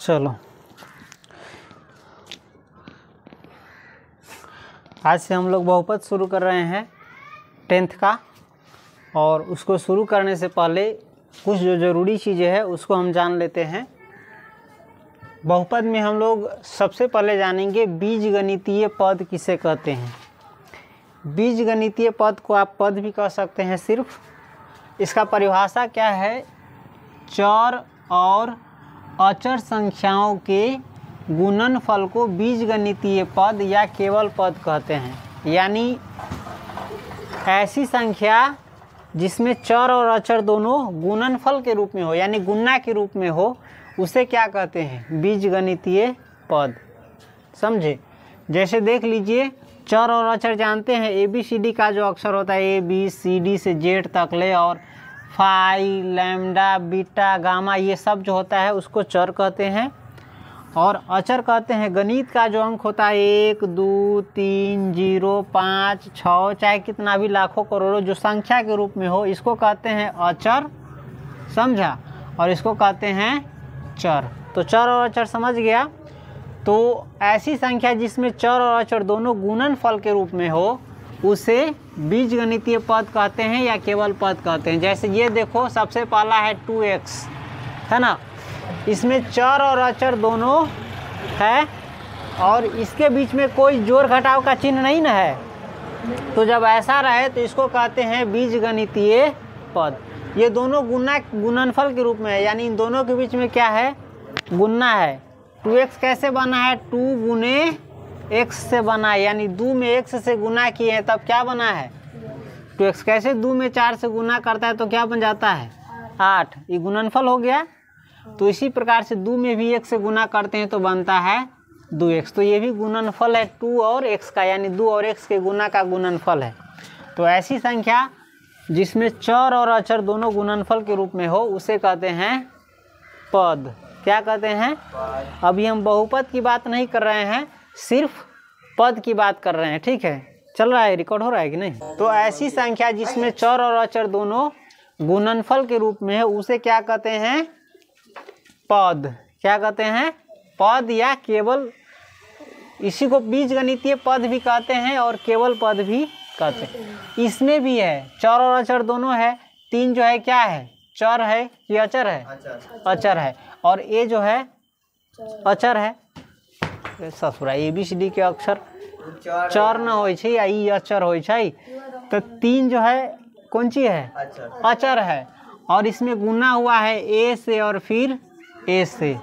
चलो आज से हम लोग बहुपद शुरू कर रहे हैं 10th का, और उसको शुरू करने से पहले कुछ जो ज़रूरी चीज़ें हैं उसको हम जान लेते हैं। बहुपद में हम लोग सबसे पहले जानेंगे बीजगणितीय पद किसे कहते हैं। बीजगणितीय पद को आप पद भी कह सकते हैं सिर्फ। इसका परिभाषा क्या है? चर और अचर संख्याओं के गुणनफल को बीजगणितीय पद या केवल पद कहते हैं। यानी ऐसी संख्या जिसमें चर और अचर दोनों गुणनफल के रूप में हो, यानी गुणा के रूप में हो, उसे क्या कहते हैं? बीजगणितीय पद। समझे? जैसे देख लीजिए, चर और अचर जानते हैं, ABCD का जो अक्षर होता है ABCD से Z तक ले, और फाई, लैम्डा, बीटा, गामा, ये सब जो होता है उसको चर कहते हैं। और अचर कहते हैं गणित का जो अंक होता है 1, 2, 3, 0, 5, 6, चाहे कितना भी लाखों करोड़ों जो संख्या के रूप में हो, इसको कहते हैं अचर। समझा? और इसको कहते हैं चर। तो चर और अचर समझ गया। तो ऐसी संख्या जिसमें चर और अचर दोनों गुणनफल के रूप में हो उसे बीजगणितीय पद कहते हैं या केवल पद कहते हैं। जैसे ये देखो, सबसे पहला है 2x, है ना? इसमें चर और अचर दोनों है और इसके बीच में कोई जोड़ घटाव का चिन्ह नहीं ना है। तो जब ऐसा रहे तो इसको कहते हैं बीजगणितीय पद। ये दोनों गुणनफल के रूप में है, यानी इन दोनों के बीच में क्या है? गुणा है। 2x कैसे बना है? 2 गुने x से बना है, यानी 2 में x से गुना किए हैं तब क्या बना है? 2x। कैसे 2 में 4 से गुना करता है तो क्या बन जाता है? 8। ये गुणनफल हो गया। तो इसी प्रकार से 2 में भी 1 से गुना करते हैं तो बनता है 2x। तो ये भी गुणनफल है 2 और x का, यानी 2 और x के गुना का गुणनफल है। तो ऐसी संख्या जिसमें चर और अचर दोनों गुणनफल के रूप में हो उसे कहते हैं पद। क्या कहते हैं? अभी हम बहुपद की बात नहीं कर रहे हैं, सिर्फ पद की बात कर रहे हैं। ठीक है? चल रहा है, रिकॉर्ड हो रहा है कि नहीं? तो ऐसी संख्या जिसमें चर और अचर दोनों गुणनफल के रूप में है उसे क्या कहते हैं? पद। क्या कहते हैं? पद या केवल। इसी को बीजगणितीय पद भी कहते हैं और केवल पद भी कहते हैं। इसमें भी है चर और अचर दोनों है। 3 जो है क्या है? चर है कि अचर है? अचर है। और ये जो है अचर है। ससुरा ABCD के अक्षर चर न होइ छै या ई अचर होइ छै। तो 3 जो है कौन चीज है? अचर है। और इसमें गुना हुआ है A से और फिर A से,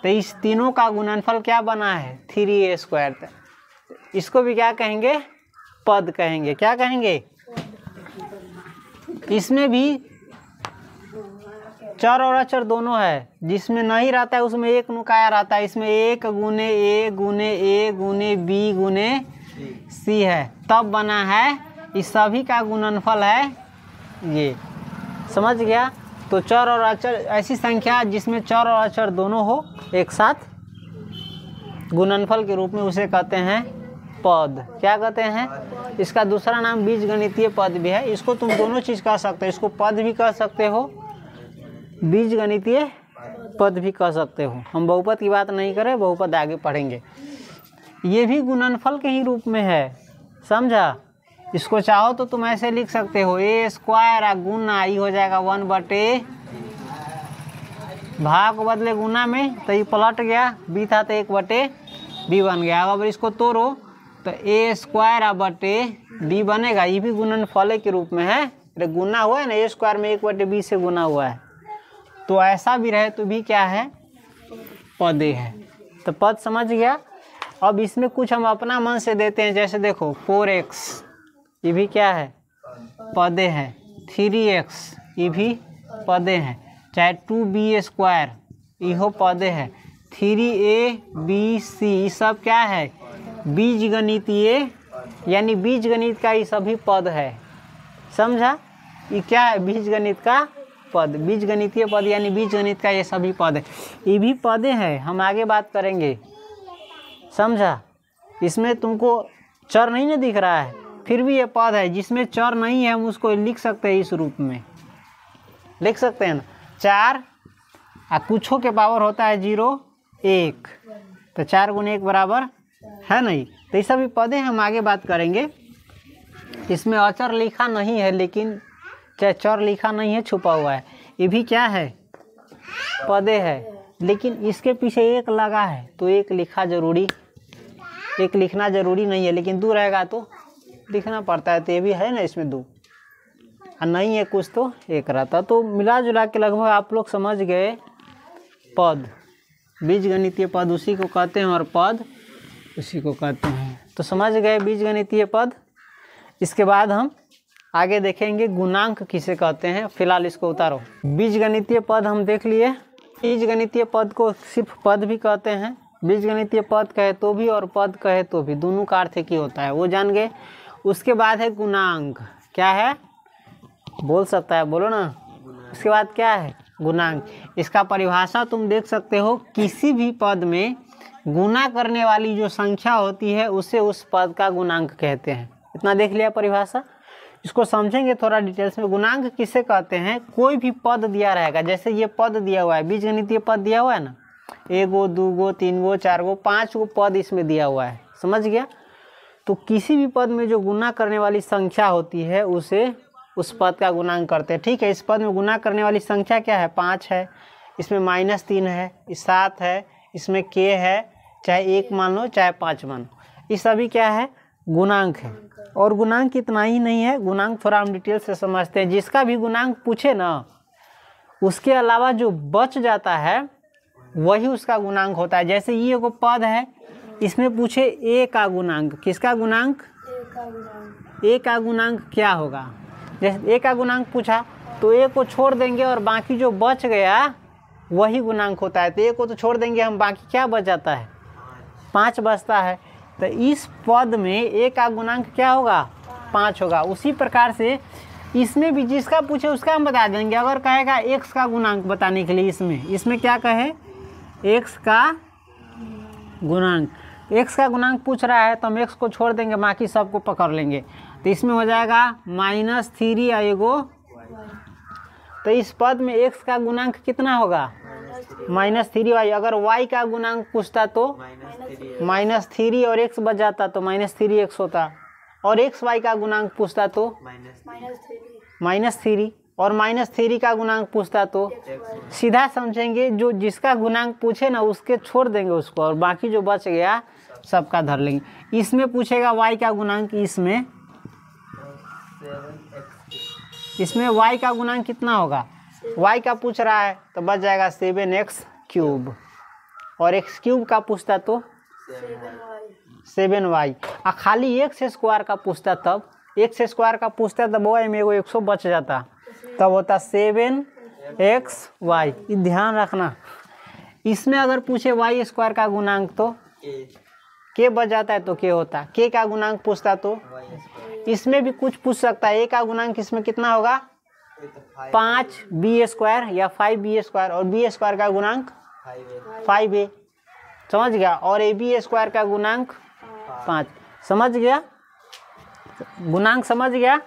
तो इस तीनों का गुणनफल क्या बना है? 3a²। इसको भी क्या कहेंगे? पद कहेंगे। क्या कहेंगे? इसमें भी चर और अचर दोनों है। जिसमें नहीं रहता है उसमें 1 नुकाया रहता है। इसमें 1 गुने A गुने A गुने B गुने C है, तब बना है। इस सभी का गुणनफल है ये। समझ गया? तो चर और अचर, ऐसी संख्या जिसमें चर और अचर दोनों हो एक साथ गुणनफल के रूप में, उसे कहते हैं पद। क्या कहते हैं? इसका दूसरा नाम बीजगणितीय पद भी है। इसको तुम दोनों चीज़ कह सकते हो। इसको पद भी कह सकते हो, बीजगणितीय पद भी कह सकते हो। हम बहुपद की बात नहीं करें, बहुपद आगे पढ़ेंगे। ये भी गुणनफल के ही रूप में है। समझा? इसको चाहो तो तुम ऐसे लिख सकते हो, A² गुना ये हो जाएगा 1/, भाग को बदले गुना में तो ये पलट गया, B था तो 1/B बन गया। अगर इसको तोड़ो तो A² B बनेगा। ये भी गुणनफल के रूप में है। गुना हुआ है ना, A² में 1/B से गुना हुआ है। तो ऐसा भी रहे तो भी क्या है? पदे है। तो पद समझ गया। अब इसमें कुछ हम अपना मन से देते हैं। जैसे देखो 4x, ये भी क्या है? पदे हैं। 3x, ये भी पदे हैं। चाहे 2b², इहो पदे हैं। 3abc, ये सब क्या है? बीजगणितीय, यानी बीजगणित का ये सभी पद है। समझा? ये क्या है? बीजगणित का पद। बीजगणितीय पद यानी बीजगणित का ये सभी पद है। ये भी पदे हैं, हम आगे बात करेंगे। समझा? इसमें तुमको चर नहीं ना दिख रहा है, फिर भी ये पद है। जिसमें चर नहीं है हम उसको लिख सकते हैं, इस रूप में लिख सकते हैं ना। 4 कुछों के पावर होता है 0, 1, तो 4 गुने 1 बराबर है नहीं। तो ये सभी पद हैं, हम आगे बात करेंगे। इसमें अचर लिखा नहीं है, लेकिन चाहे चर लिखा नहीं है, छुपा हुआ है। ये भी क्या है, पदे है, लेकिन इसके पीछे 1 लगा है तो 1 लिखना जरूरी नहीं है, लेकिन 2 रहेगा तो लिखना पड़ता है। तो ये भी है ना, इसमें 2 और नहीं है कुछ तो 1 रहता। तो मिला जुला के लगभग आप लोग समझ गए पद, बीजगणितीय पद उसी को कहते हैं और पद उसी को कहते हैं। तो समझ गए बीजगणितीय पद। इसके बाद हम आगे देखेंगे गुणांक किसे कहते हैं। फिलहाल इसको उतारो। बीजगणितीय पद हम देख लिए। बीजगणितीय पद को सिर्फ पद भी कहते हैं, बीजगणितीय पद कहे तो भी और पद कहे तो भी, दोनों का अर्थ एक ही होता है, वो जान गए। उसके बाद है गुणांक। क्या है, बोल सकता है, बोलो ना। उसके बाद क्या है, गुणांक। इसका परिभाषा तुम देख सकते हो, किसी भी पद में गुणा करने वाली जो संख्या होती है उसे उस पद का गुणांक कहते हैं। इतना देख लिया परिभाषा। इसको समझेंगे थोड़ा डिटेल्स में। गुणांक किसे कहते हैं, कोई भी पद दिया रहेगा, जैसे ये पद दिया हुआ है, बीजगणितीय पद दिया हुआ है ना, 1 गो 2 गो 3 गो 4 गो 5 गो पद इसमें दिया हुआ है, समझ गया। तो किसी भी पद में जो गुणा करने वाली संख्या होती है उसे उस पद का गुणांक करते हैं। ठीक है, इस पद में गुणा करने वाली संख्या क्या है, 5 है, इसमें -3 है, 7 है, इसमें k है, चाहे 1 मान लो चाहे 5 मान लो, ये सभी क्या है, गुणांक है। और गुणांक इतना ही नहीं है, गुणांक थोड़ा हम डिटेल से समझते हैं। जिसका भी गुणांक पूछे ना, उसके अलावा जो बच जाता है वही उसका गुणांक होता है। जैसे ये को पद है, इसमें पूछे a का गुणांक, किसका गुणांक, a का गुणांक क्या होगा। जैसे a का गुणांक पूछा तो a को छोड़ देंगे और बाकी जो बच गया वही गुणांक होता है। तो a को तो छोड़ देंगे हम, बाकी क्या बच जाता है, 5 बचता है। तो इस पद में a का गुणांक क्या होगा, 5 होगा। उसी प्रकार से इसमें भी जिसका पूछे उसका हम बता देंगे। अगर कहेगा x का गुणांक बताने के लिए, इसमें क्या कहे, x का गुणांक, x का गुणांक पूछ रहा है तो हम x को छोड़ देंगे, बाकी सबको पकड़ लेंगे। तो इसमें हो जाएगा -3 आएगो। तो इस पद में x का गुणांक कितना होगा, -3y। अगर y का गुणांक पूछता तो -3 और x बच जाता तो -3x होता। और xy का गुणांक पूछता तो -3 और -3 का गुणांक पूछता तो सीधा समझेंगे, जो जिसका गुणांक पूछे ना उसके छोड़ देंगे उसको, और बाकी जो बच गया सबका धर लेंगे। इसमें पूछेगा y का गुणांक, इसमें y का गुणांक कितना होगा, y का पूछ रहा है तो बच जाएगा 7x³ और x³ का पूछता तो 7y। और खाली x² का पूछता तब, x² का पूछता तब वो में एगो 100 बच जाता, तब होता 7xy। ये ध्यान रखना। इसमें अगर पूछे y² का गुणांक तो k बच जाता है तो k होता, k का गुणांक पूछता तो इसमें भी कुछ पूछ सकता है। a का गुणांक इसमें कितना होगा, 5b² या 5b² और b² का गुणांक 5a, समझ गया। और ab² का गुणांक 5, समझ गया, गुणांक समझ गया।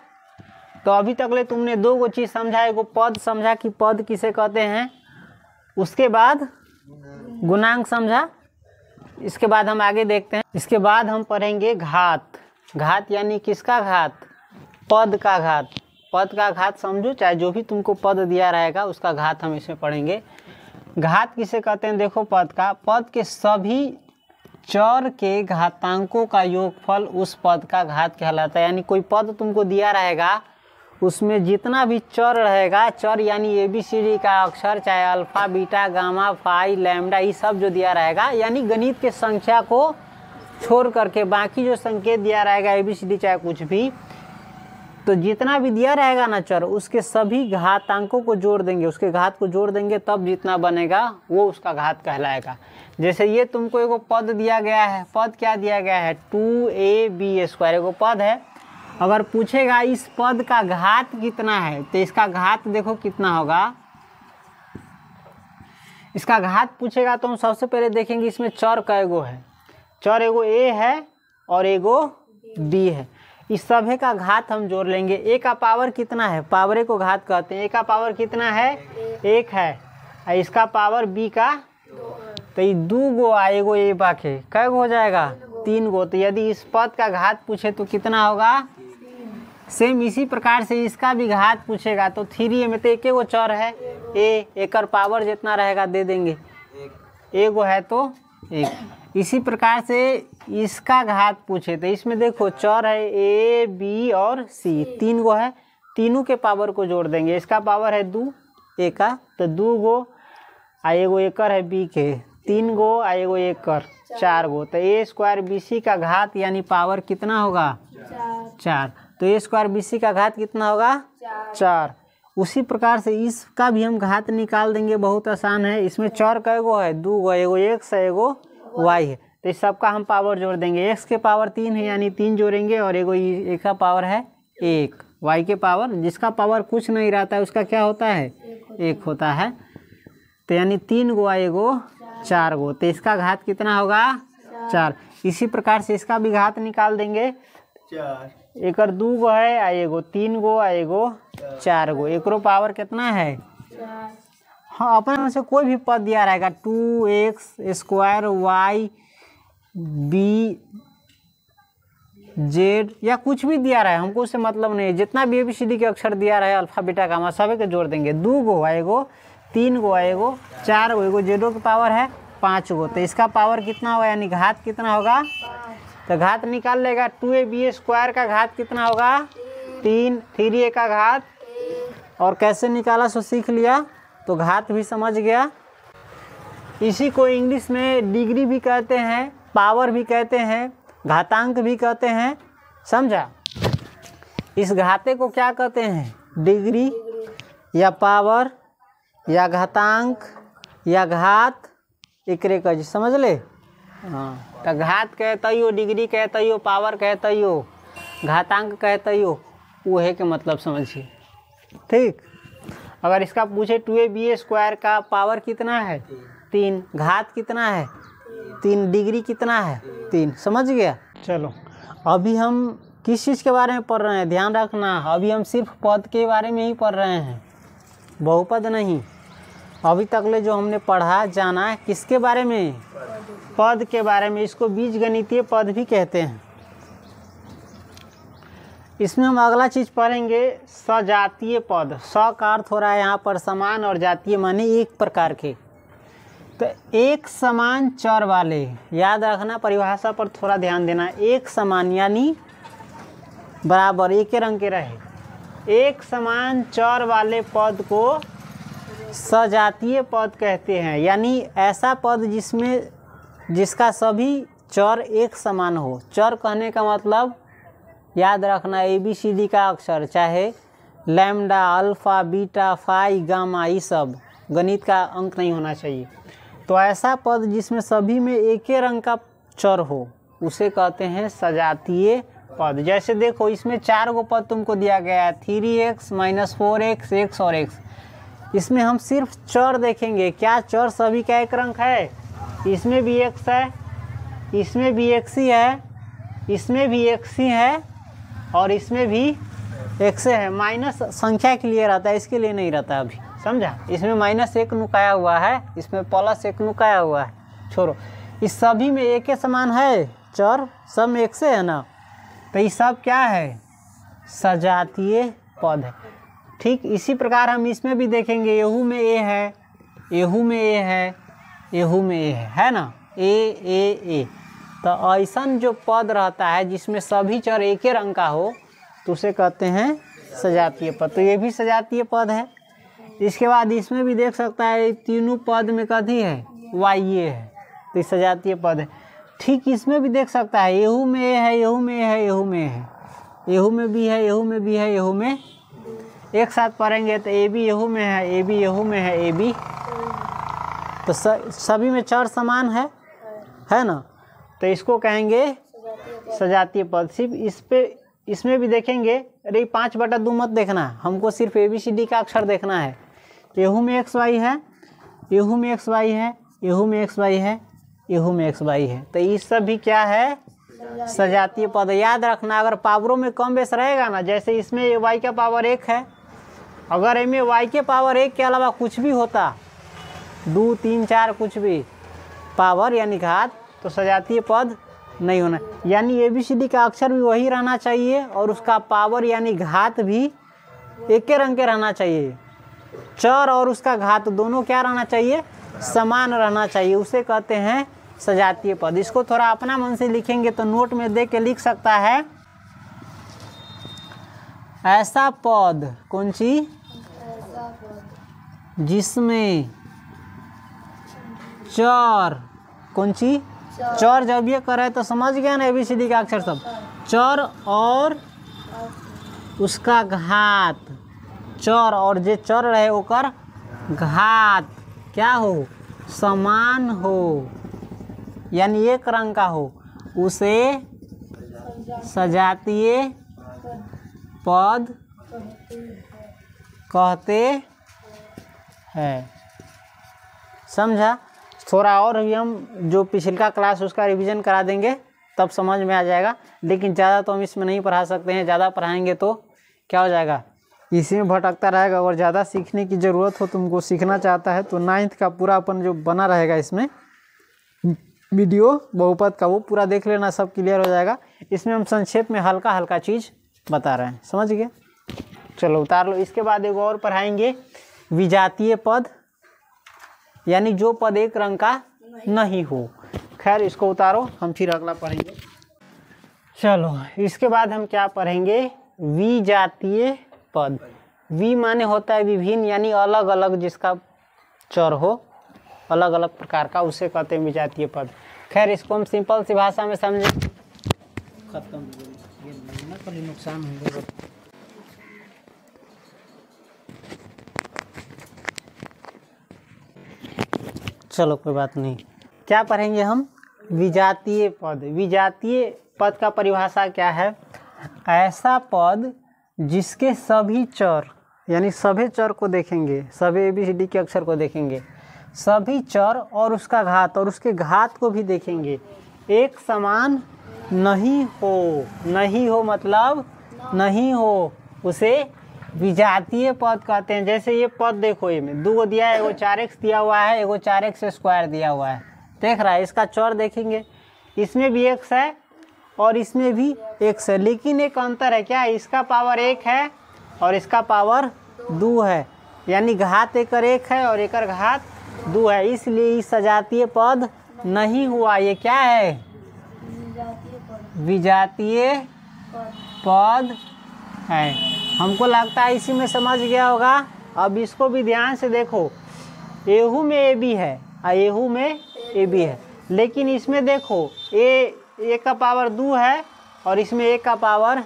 तो अभी तक ले तुमने 2 गो चीज़ समझा, एगो पद समझा कि पद किसे कहते हैं, उसके बाद गुणांक समझा। इसके बाद हम आगे देखते हैं। इसके बाद हम पढ़ेंगे घात। घात यानी किसका घात, पद का घात। पद का घात समझो, चाहे जो भी तुमको पद दिया रहेगा उसका घात हम इसमें पढ़ेंगे। घात किसे कहते हैं, देखो पद के सभी चर के घातांकों का योगफल उस पद का घात कहलाता है। यानी कोई पद तुमको दिया रहेगा, उसमें जितना भी चर रहेगा, चर यानी ABCD का अक्षर, चाहे alpha beta gamma phi lambda, ये सब जो दिया रहेगा, यानी गणित के संख्या को छोड़ करके बाकी जो संकेत दिया रहेगा ABCD चाहे कुछ भी, तो जितना भी दिया रहेगा ना चर, उसके सभी घातांकों को जोड़ देंगे, उसके घात को जोड़ देंगे, तब जितना बनेगा वो उसका घात कहलाएगा। जैसे ये तुमको एगो पद दिया गया है, पद क्या दिया गया है, 2ab², एगो पद है। अगर पूछेगा इस पद का घात कितना है, तो इसका घात देखो कितना होगा। इसका घात पूछेगा तो हम सबसे पहले देखेंगे इसमें चर कैगो है। चर एगो a है और एगो b है। इस सभी का घात हम जोड़ लेंगे। a का पावर कितना है, पावरे को घात कहते हैं। a का पावर कितना है, 1 है, और इसका पावर b का तो ये 2 गो आ एगो ए बाके कै गो हो जाएगा 3 गो। तो यदि इस पद का घात पूछे तो कितना होगा, सेम इसी प्रकार से इसका भी घात पूछेगा तो 3a में तो एक गो चर है ए, एकर पावर जितना रहेगा दे देंगे, एगो है तो 1। इसी प्रकार से इसका घात पूछे तो इसमें देखो चर है ए बी और सी, 3 गो है, तीनों के पावर को जोड़ देंगे। इसका पावर है 2 ए का, तो 2 गो आ एगो एकर है बी के, 3 गो आ एगो एकर 4 गो। तो ए स्क्वायर बी सी का घात यानी पावर कितना होगा 4। तो ए स्क्वायर बी सी का घात कितना होगा 4। उसी प्रकार से इसका भी हम घात निकाल देंगे, बहुत आसान है। इसमें चर कै गो है 2 गो, एगो एक्स है एगो वाई है। तो इस सबका हम पावर जोड़ देंगे, एक्स के पावर 3 है यानी 3 जोड़ेंगे और एगो एक का पावर है 1, वाई के पावर जिसका पावर कुछ नहीं रहता है उसका क्या होता है 1 होता है। तो यानी 3 गो एगो 4 गो, तो इसका घात कितना होगा 4। इसी प्रकार से इसका भी घात निकाल देंगे, 4 एकर 2 गो है आ एगो 3 गो आ एगो 4 गो, एकरो पावर कितना है 4। हाँ अपने से कोई भी पद दिया रहेगा 2x square Y B Z या कुछ भी दिया रहा है, हमको उससे मतलब नहीं है। जितना भी ABCD के अक्षर दिया रहा है अल्फा बीटा गामा सभी के जोड़ देंगे। 2 गो आएगो 3 गो आएगो 4 गो, एगो जेडो की पावर है 5 गो। तो इसका पावर कितना होगा यानी घात कितना होगा, तो घात निकाल लेगा 2ab स्क्वायर का घात कितना होगा 3, 3a का घात, और कैसे निकाला सो सीख लिया तो घात भी समझ गया। इसी को इंग्लिश में डिग्री भी कहते हैं, पावर भी कहते हैं, घातांक भी कहते हैं, समझा। इस घाते को क्या कहते हैं डिग्री या पावर या घातांक या घात, एकरे का समझ ले। हाँ तो घात कहते डिग्री कहते पावर कहते घातांक कहते वहे के मतलब समझिए, ठीक। अगर इसका पूछे 2ab स्क्वायर का पावर कितना है 3, घात कितना है 3, डिग्री कितना है 3, समझ गया। चलो अभी हम किस चीज़ के बारे में पढ़ रहे हैं ध्यान रखना, अभी हम सिर्फ पद के बारे में ही पढ़ रहे हैं, बहुपद नहीं। अभी तक ले जो हमने पढ़ा जाना है किसके बारे में, पद के बारे में। इसको बीजगणितीय पद भी कहते हैं। इसमें हम अगला चीज़ पढ़ेंगे सजातीय पद। स का अर्थ हो रहा है यहाँ पर समान और जातीय माने एक प्रकार के। तो एक समान चर वाले, याद रखना परिभाषा पर थोड़ा ध्यान देना। एक समान यानी बराबर एक के रंग के रहे। एक समान चर वाले पद को सजातीय पद कहते हैं, यानी ऐसा पद जिसका सभी चर एक समान हो। चर कहने का मतलब याद रखना ABCD का अक्षर, चाहे lambda alpha beta phi gamma, ये सब गणित का अंक नहीं होना चाहिए। तो ऐसा पद जिसमें सभी में एक ही रंग का चर हो उसे कहते हैं सजातीय पद। जैसे देखो इसमें 4 गो पद तुमको दिया गया है 3x - 4x x और x। इसमें हम सिर्फ चर देखेंगे, क्या चर सभी का एक रंग है। इसमें भी x है, इसमें भी x ही है, इसमें भी x ही है और इसमें भी x है। माइनस संख्या के लिए रहता है, इसके लिए नहीं रहता अभी, समझा। इसमें -1 नुकाया हुआ है, इसमें +1 नुकाया हुआ है, छोड़ो। इस सभी में एक ही समान है चर, सब में x है ना। तो ये सब क्या है सजातीय पद है, ठीक। इसी प्रकार हम इसमें भी देखेंगे, एहू में ए है, एहू में ए है, एहू में ए है ना, ए। तो ऐसा जो पद रहता है जिसमें सभी चर एक ही रंग का हो तो उसे कहते हैं सजातीय पद। तो ये भी सजातीय पद है। इसके बाद इसमें भी देख सकता है तीनों पद में कथी है वाई है, तो सजातीय पद है। ठीक इसमें भी देख सकता है एहू में ए है, एहू में है, एहू में है, एहू में भी है, एहू में भी है, एहू में। एक साथ पढ़ेंगे तो ए बी एहू में है, ए बी एहू में है, ए बी। तो सभी में चर समान है ना, तो इसको कहेंगे सजातीय पद। सिर्फ इसमें भी देखेंगे, अरे 5/2 मत देखना, हमको सिर्फ ABCD का अक्षर देखना है। एहू में XY है, एहू में XY है, एहू में XY है, एहू में XY है। तो ये सब भी क्या है सजातीय पद। याद रखना अगर पावरों में कम बेस रहेगा ना, जैसे इसमें y का पावर 1 है, अगर इनमें y के पावर 1 के अलावा कुछ भी होता 2 3 4 कुछ भी, पावर यानी घात, तो सजातीय पद नहीं होना। यानी ABCD का अक्षर भी वही रहना चाहिए और उसका पावर यानी घात भी एक के रंग के रहना चाहिए। चर और उसका घात दोनों क्या रहना चाहिए, समान रहना चाहिए, उसे कहते हैं सजातीय पद। इसको थोड़ा अपना मन से लिखेंगे तो नोट में देख के लिख सकता है, ऐसा पद कौन सी जिसमें चर, कौन सी चर, जब ये करे तो समझ गया ना ABCD का अक्षर सब, चर और उसका घात, चर और जे चर रहे ओकर घात क्या हो, समान हो, यानी एक रंग का हो, उसे सजातीय पद कहते हैं। समझा? थोड़ा और भी हम जो पिछला क्लास उसका रिवीजन करा देंगे तब समझ में आ जाएगा, लेकिन ज़्यादा तो हम इसमें नहीं पढ़ा सकते हैं। ज़्यादा पढ़ाएंगे तो क्या हो जाएगा, इसी में भटकता रहेगा। और ज़्यादा सीखने की ज़रूरत हो, तुमको सीखना चाहता है तो 9th का पूरा अपन जो बना रहेगा इसमें वीडियो बहुपद का, वो पूरा देख लेना, सब क्लियर हो जाएगा। इसमें हम संक्षेप में हल्का हल्का चीज़ बता रहे हैं, समझ गए? चलो उतार लो। इसके बाद एक और पढ़ाएंगे विजातीय पद, यानी जो पद एक रंग का नहीं हो। खैर इसको उतारो, हम फिर अगला पढ़ेंगे। चलो इसके बाद हम क्या पढ़ेंगे, विजातीय पद। वि माने होता है विभिन्न, यानी अलग अलग, जिसका चर हो अलग अलग प्रकार का, उसे कहते हैं विजातीय पद। खैर इसको हम सिंपल सी भाषा में समझे, खत्म नुकसान होगा। चलो कोई बात नहीं। क्या पढ़ेंगे हम, विजातीय पद। विजातीय पद का परिभाषा क्या है, ऐसा पद जिसके सभी चर, यानी सभी चर को देखेंगे, सभी ABCD के अक्षर को देखेंगे, सभी चर और उसका घात और उसके घात को भी देखेंगे, एक समान नहीं हो। नहीं हो मतलब नहीं हो, उसे विजातीय पद कहते हैं। जैसे ये पद देखो, ये में 2 दिया है, एगो 4x दिया हुआ है, एगो 4x स्क्वायर दिया हुआ है, देख रहा है। इसका चर देखेंगे, इसमें भी x है और इसमें भी x है, लेकिन एक अंतर है, क्या है, इसका पावर 1 है और इसका पावर 2 है, यानी घात एकर 1 है और एकर घात 2 है, इसलिए इस सजातीय पद नहीं हुआ। ये क्या है, विजातीय पद है। हमको लगता है इसी में समझ गया होगा। अब इसको भी ध्यान से देखो, एहू में AB है और एहू में AB है, लेकिन इसमें देखो ए का पावर 2 है और इसमें ए का पावर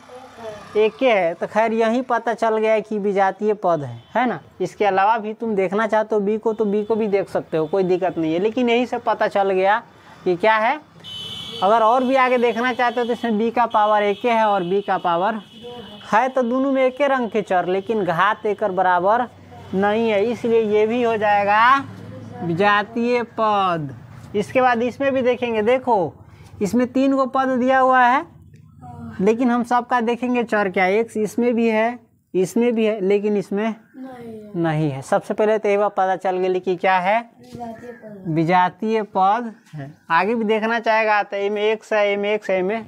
1 है, तो खैर यही पता चल गया कि विजातीय पद है ना। इसके अलावा भी तुम देखना चाहते हो B को तो B को भी देख सकते हो, कोई दिक्कत नहीं है, लेकिन यही से पता चल गया कि क्या है। अगर और भी आगे देखना चाहते हो तो इसमें B का पावर 1 है और B का पावर है, तो दोनों में एक रंग के चर, लेकिन घात एकर बराबर नहीं है, इसलिए ये भी हो जाएगा विजातीय पद। इसके बाद इसमें भी देखेंगे, देखो इसमें 3 गो पद दिया हुआ है, लेकिन हम सबका देखेंगे चर क्या, एक इसमें भी है, इसमें भी है, लेकिन इसमें नहीं है। सबसे पहले तो ये बात पता चल गई कि क्या है, विजातीय पद है। आगे भी देखना चाहेगा तो इनमें x है, इनमें x है, इनमें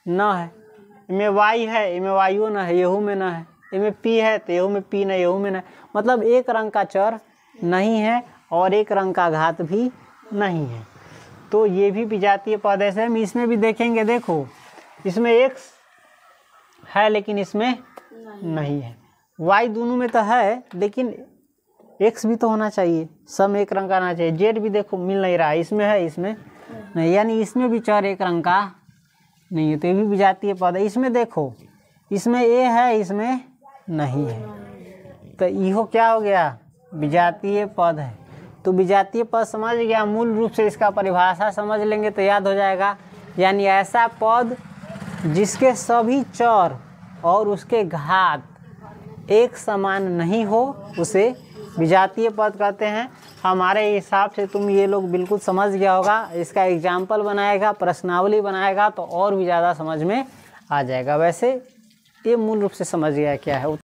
न है, इनमें y है, इनमें y न है, येहू में न है, इनमें p है तो येहू में p न, येहू में न, मतलब एक रंग का चर नहीं है और एक रंग का घात भी नहीं है, तो ये भी विजातीय पद है। हम इसमें भी देखेंगे, देखो इसमें x है लेकिन इसमें नहीं है, y दोनों में तो है लेकिन x भी तो होना चाहिए, सब एक रंग का आना चाहिए। z भी देखो मिल नहीं रहा है, इसमें है इसमें नहीं, यानी इसमें भी चर एक रंग का नहीं है, तो ये भी विजातीय पद है। इसमें देखो इसमें a है, इसमें नहीं है, तो इहो क्या हो गया, विजातीय पद है। तो विजातीय पद समझ गया, मूल रूप से इसका परिभाषा समझ लेंगे तो याद हो जाएगा, यानी ऐसा पद जिसके सभी चर और उसके घात एक समान नहीं हो, उसे विजातीय पद कहते हैं। हमारे हिसाब से तुम ये लोग बिल्कुल समझ गया होगा, इसका एग्जाम्पल बनाएगा, प्रश्नावली बनाएगा तो और भी ज़्यादा समझ में आ जाएगा। वैसे ये मूल रूप से समझ गया क्या है।